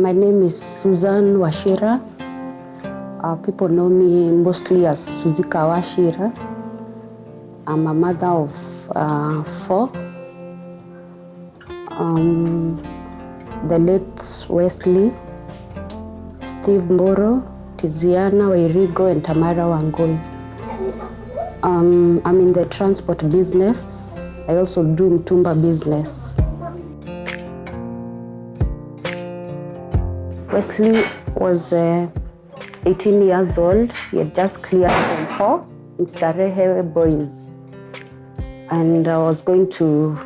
My name is Susan Wachira. People know me mostly as Suzika Wachira. I'm a mother of 4. The late Wesley, Steve Mboro, Tiziana Wairigo, and Tamara Wangoi. I'm in the transport business. I also do mtumba business. Wesley was 18 years old. He had just cleared Form 4 in Starehe Boys. And I was going to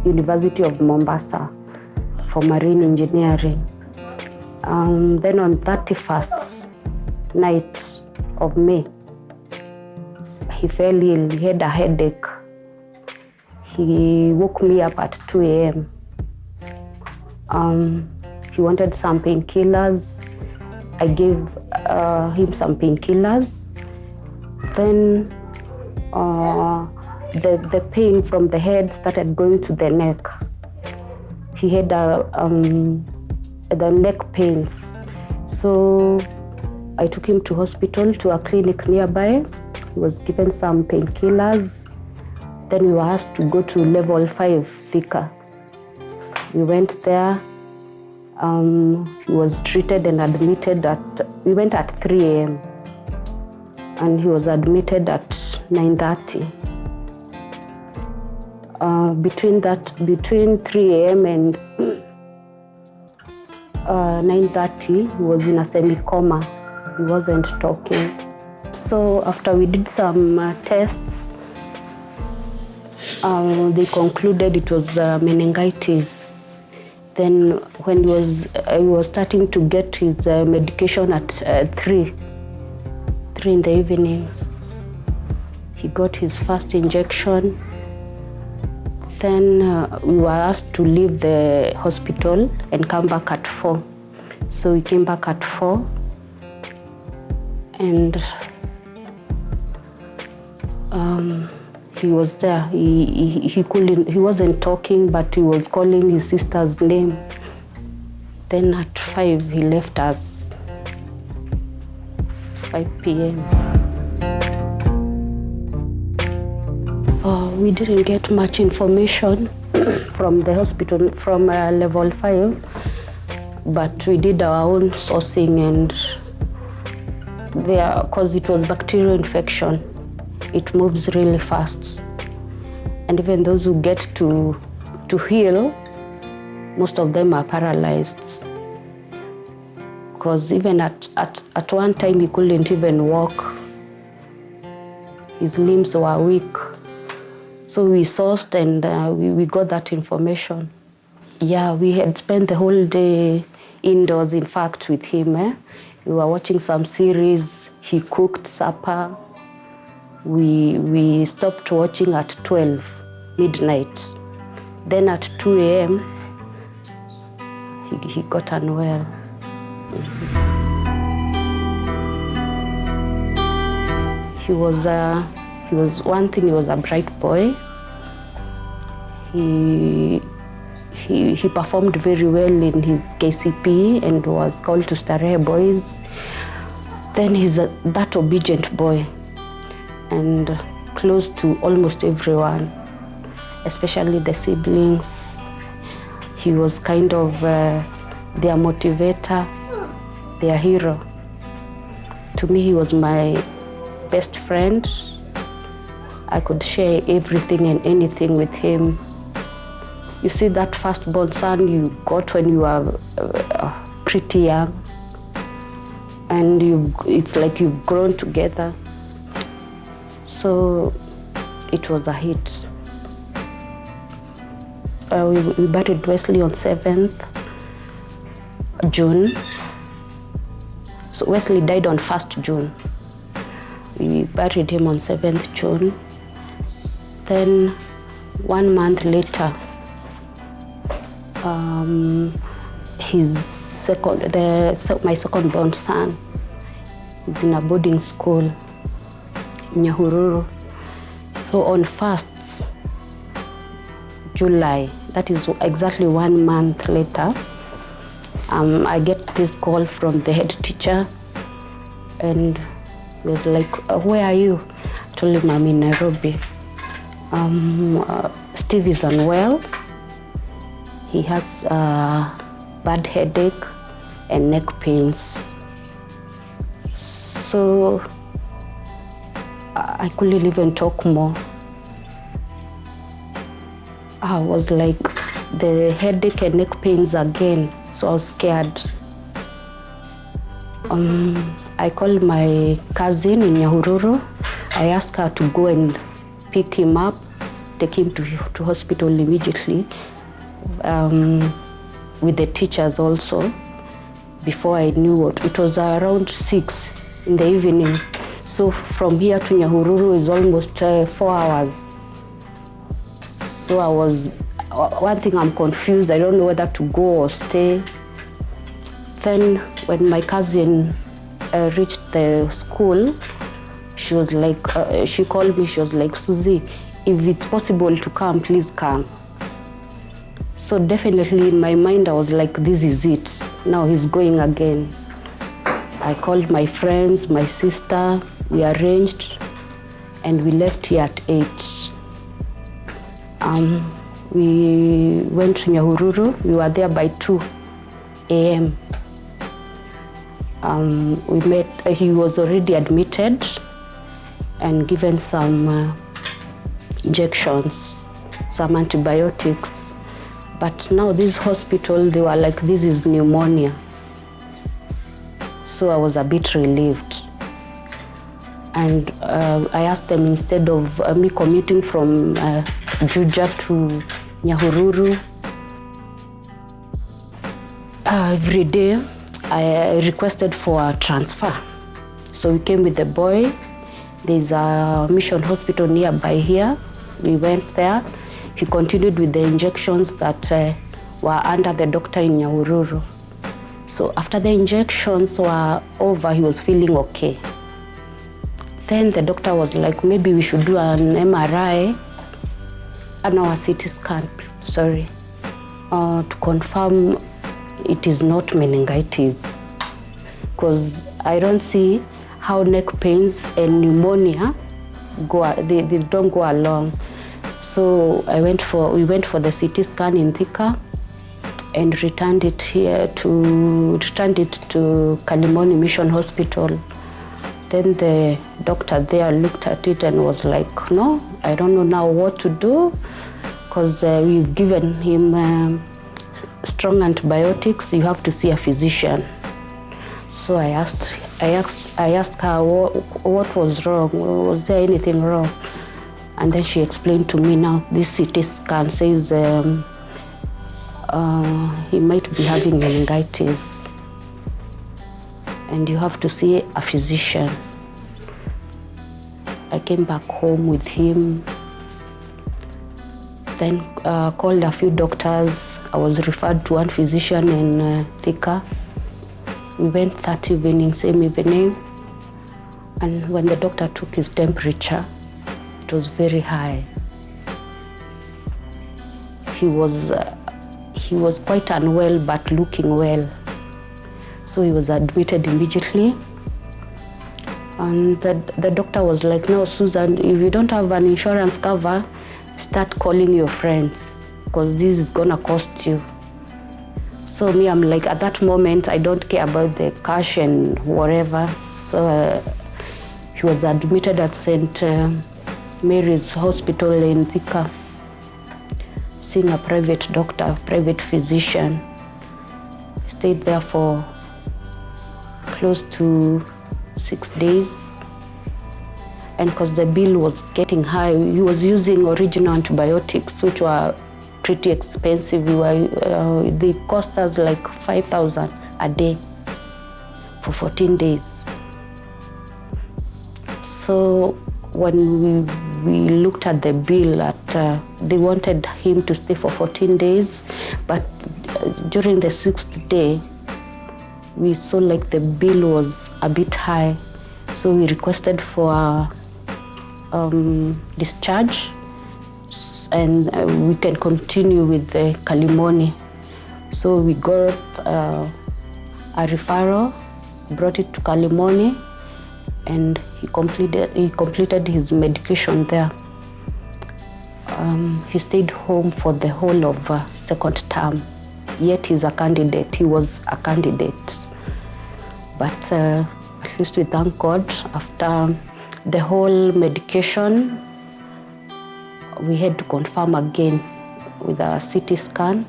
University of Mombasa for marine engineering. Then on 31st night of May, he fell ill. He had a headache. He woke me up at 2 a.m. He wanted some painkillers. I gave him some painkillers. Then the pain from the head started going to the neck. He had the neck pains. So I took him to hospital, to a clinic nearby. He was given some painkillers. Then we were asked to go to level 5 Thika. We went there. He was treated and admitted we went at 3 a.m. and he was admitted at 9:30. Between 3 a.m. and 9:30, he was in a semi-coma. He wasn't talking. So after we did some tests, they concluded it was meningitis. Then when he was starting to get his medication at 3 in the evening, he got his first injection. Then we were asked to leave the hospital and come back at 4. So we came back at 4, and he was there. He wasn't talking, but he was calling his sister's name. Then at 5, he left us. 5 p.m. We didn't get much information from the hospital, from level 5, but we did our own sourcing, and because it was bacterial infection, it moves really fast. And even those who get to heal, most of them are paralyzed. Because even at one time, he couldn't even walk. His limbs were weak. So we sourced and we got that information. Yeah, we had spent the whole day indoors, in fact, with him. We were watching some series. He cooked supper. We stopped watching at 12 midnight. Then at 2 a.m., he got unwell. He was a bright boy. He performed very well in his KCP and was called to Starehe Boys. Then he's that obedient boy and close to almost everyone, especially the siblings. He was kind of their motivator, their hero. To me, he was my best friend. I could share everything and anything with him. You see, that firstborn son you got when you were pretty young, and it's like you've grown together. So it was a hit. We buried Wesley on 7th June. So Wesley died on 1st June. We buried him on 7th June. Then 1 month later, my second-born son is in a boarding school in Nyahururu. So on 1st July, that is exactly 1 month later, I get this call from the head teacher, and he was like, where are you? I told him I'm in Nairobi. Steve is unwell. He has bad headache and neck pains. So I couldn't even talk more. I was like, the headache and neck pains again, so I was scared. I called my cousin in Nyahururu. I asked her to go and pick him up, take him to hospital immediately, with the teachers also, before I knew what. It was around 6 in the evening. So from here to Nyahururu is almost 4 hours. So I was, one thing I'm confused, I don't know whether to go or stay. Then when my cousin reached the school, she was like, she called me, she was like, Susie, if it's possible to come, please come. So definitely in my mind, I was like, this is it. Now he's going again. I called my friends, my sister, we arranged, and we left here at 8. We went to Nyahururu. We were there by 2 a.m. We met, he was already admitted and given some injections, some antibiotics. But now this hospital, they were like, this is pneumonia. So I was a bit relieved. And I asked them, instead of me commuting from Juja to Nyahururu, every day I requested for a transfer. So we came with the boy. There's a mission hospital nearby here. We went there. He continued with the injections that were under the doctor in Nyahururu. So after the injections were over, he was feeling okay. Then the doctor was like, maybe we should do an MRI, a CT scan, sorry, to confirm it is not meningitis. Because I don't see how neck pains and pneumonia they don't go along. So we went for the CT scan in Thika and returned it to Kalimoni Mission Hospital. Then the doctor there looked at it and was like, no, I don't know now what to do, because we've given him strong antibiotics. You have to see a physician. So I asked her what was wrong. Was there anything wrong? And then she explained to me, now this CT scan says he might be having meningitis, and you have to see a physician. I came back home with him, then called a few doctors. I was referred to one physician in Thika. We went that evening, same evening, and when the doctor took his temperature, it was very high. He was quite unwell, but looking well. So he was admitted immediately. And the doctor was like, no, Susan, if you don't have an insurance cover, start calling your friends, because this is gonna cost you. So me, I'm like, at that moment, I don't care about the cash and whatever. So he was admitted at St. Mary's Hospital in Thika, seeing a private doctor, private physician. Stayed there for close to 6 days. And because the bill was getting high, he was using original antibiotics, which were pretty expensive. They cost us like 5,000 a day for 14 days. So when we looked at the bill, they wanted him to stay for 14 days, but during the 6th day, we saw like the bill was a bit high. So we requested for discharge, and we can continue with the Kalimoni. So we got a referral, brought it to Kalimoni, and he completed his medication there. He stayed home for the whole of second term. Yet he's a candidate. He was a candidate. But at least we thank God, after the whole medication, we had to confirm again with a CT scan.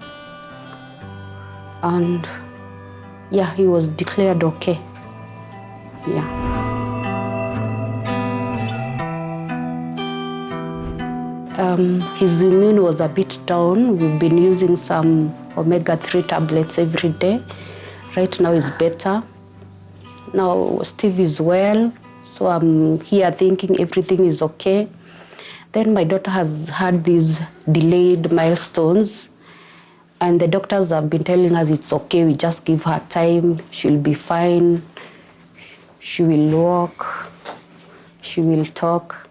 And yeah, he was declared okay. Yeah. His immune was a bit down. We've been using some omega-3 tablets every day. Right now it's better. Now Steve is well, so I'm here thinking everything is okay. Then my daughter has had these delayed milestones, and the doctors have been telling us it's okay, we just give her time, she'll be fine, she will walk, she will talk.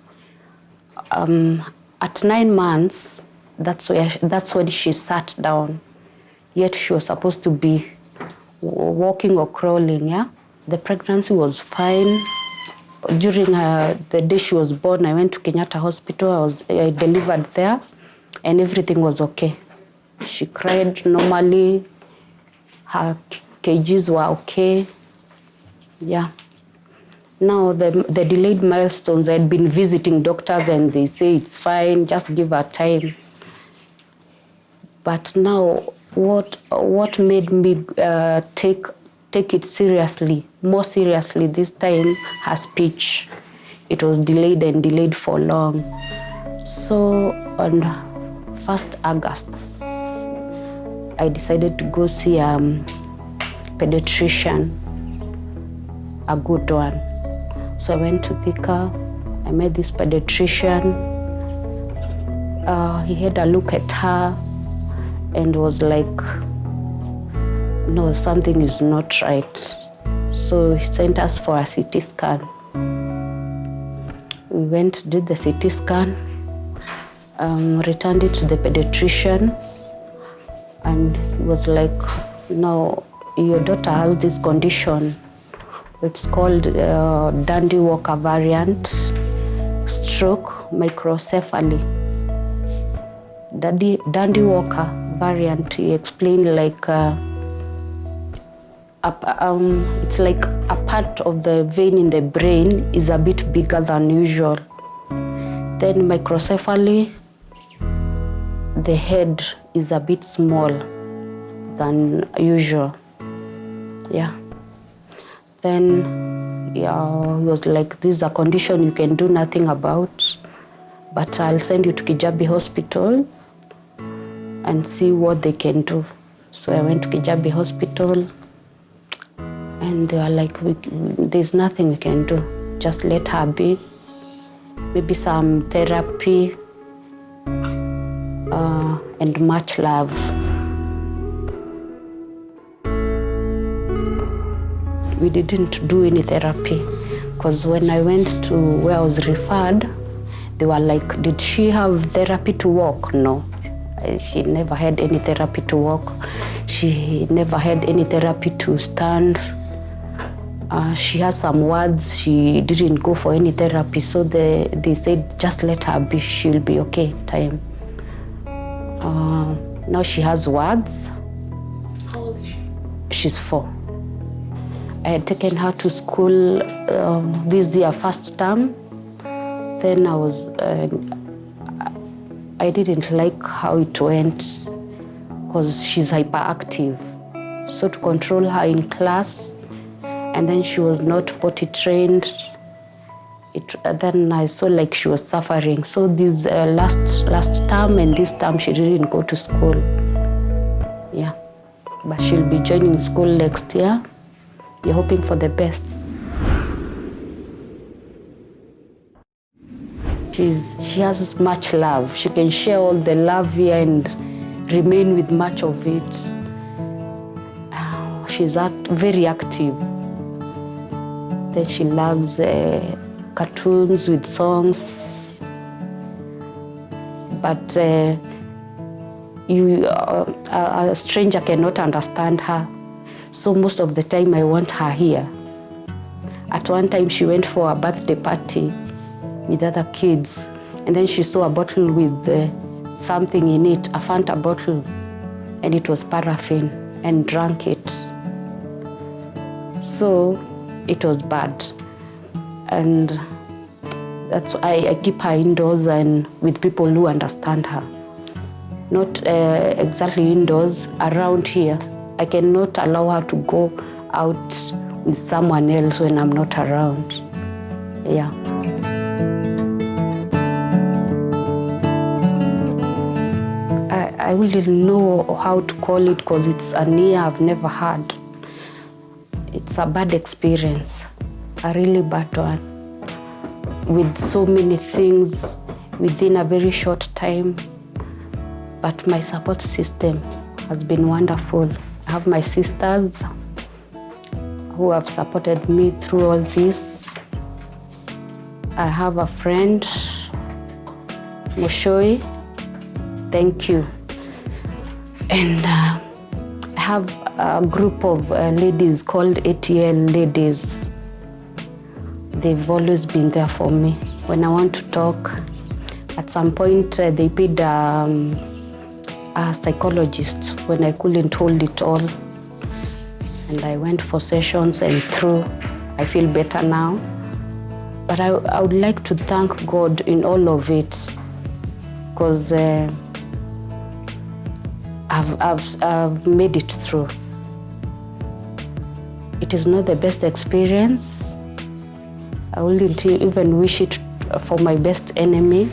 At 9 months, that's when she sat down. Yet she was supposed to be walking or crawling, yeah? The pregnancy was fine. During the day she was born, I went to Kenyatta Hospital. I delivered there, and everything was okay. She cried normally. Her kgs were okay. Yeah. Now the delayed milestones, I had been visiting doctors and they say it's fine, just give her time. But now what made me take it seriously, more seriously this time, her speech. It was delayed and delayed for long. So on 1st August, I decided to go see a pediatrician, a good one. So I went to Thika, I met this pediatrician. He had a look at her and was like, no, something is not right. So he sent us for a CT scan. We went, did the CT scan, returned it to the pediatrician, and he was like, no, your daughter has this condition. It's called Dandy-Walker variant, stroke microcephaly. Dandy-Walker variant, he explained like, it's like a part of the vein in the brain is a bit bigger than usual. Then microcephaly, the head is a bit small than usual. Yeah. Then he was like, this is a condition you can do nothing about, but I'll send you to Kijabi Hospital and see what they can do. So I went to Kijabi Hospital, and they were like, there's nothing we can do. Just let her be. Maybe some therapy and much love. We didn't do any therapy because when I went to where I was referred, they were like, did she have therapy to walk? No. She never had any therapy to walk. She never had any therapy to stand. She has some words, she didn't go for any therapy, so they said, just let her be, she'll be okay, time. Now she has words. How old is she? She's 4. I had taken her to school this year, first term. Then I didn't like how it went because she's hyperactive. So to control her in class, and then she was not potty trained. Then I saw like she was suffering. So this last term and this term, she didn't go to school. Yeah, but she'll be joining school next year. We're hoping for the best. She has much love. She can share all the love here and remain with much of it. She's very active. Then she loves cartoons with songs. But a stranger cannot understand her. So most of the time I want her here. At one time she went for a birthday party with other kids, and then she saw a bottle with something in it, a Fanta bottle, and it was paraffin, and drank it. So it was bad. And that's why I keep her indoors and with people who understand her. Not exactly indoors, around here. I cannot allow her to go out with someone else when I'm not around. Yeah. I wouldn't know how to call it because it's a near I've never had. It's a bad experience, a really bad one, with so many things within a very short time. But my support system has been wonderful. I have my sisters who have supported me through all this. I have a friend, Moshoi, thank you. And I have a group of ladies called ATL ladies. They've always been there for me. When I want to talk, at some point they paid a psychologist when I couldn't hold it all. And I went for sessions and through. I feel better now. But I would like to thank God in all of it, because I've made it through. It is not the best experience. I wouldn't even wish it for my best enemy,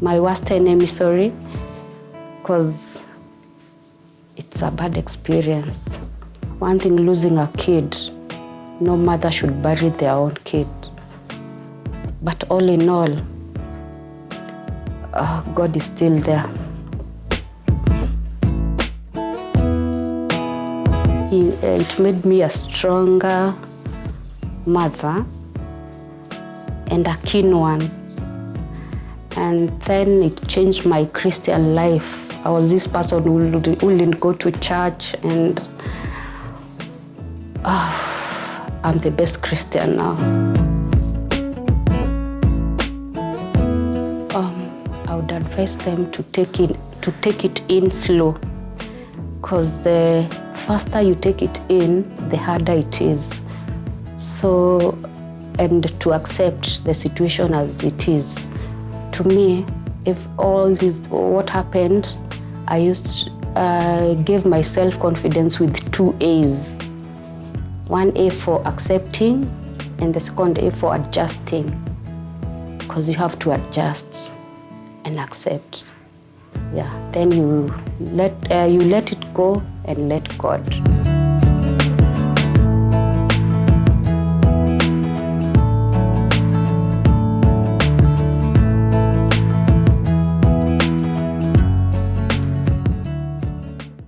my worst enemy, sorry, because it's a bad experience. One thing, losing a kid, no mother should bury their own kid. But all in all, God is still there. It made me a stronger mother and a keen one. And then it changed my Christian life. I was this person who wouldn't go to church, and I'm the best Christian now. I would advise them to take it in slow, because the faster you take it in, the harder it is. So, and to accept the situation as it is. To me, if all this, what happened, I gave myself confidence with 2 A's. 1 A for accepting, and the second A for adjusting. Because you have to adjust and accept. Yeah, then you let it go and let God.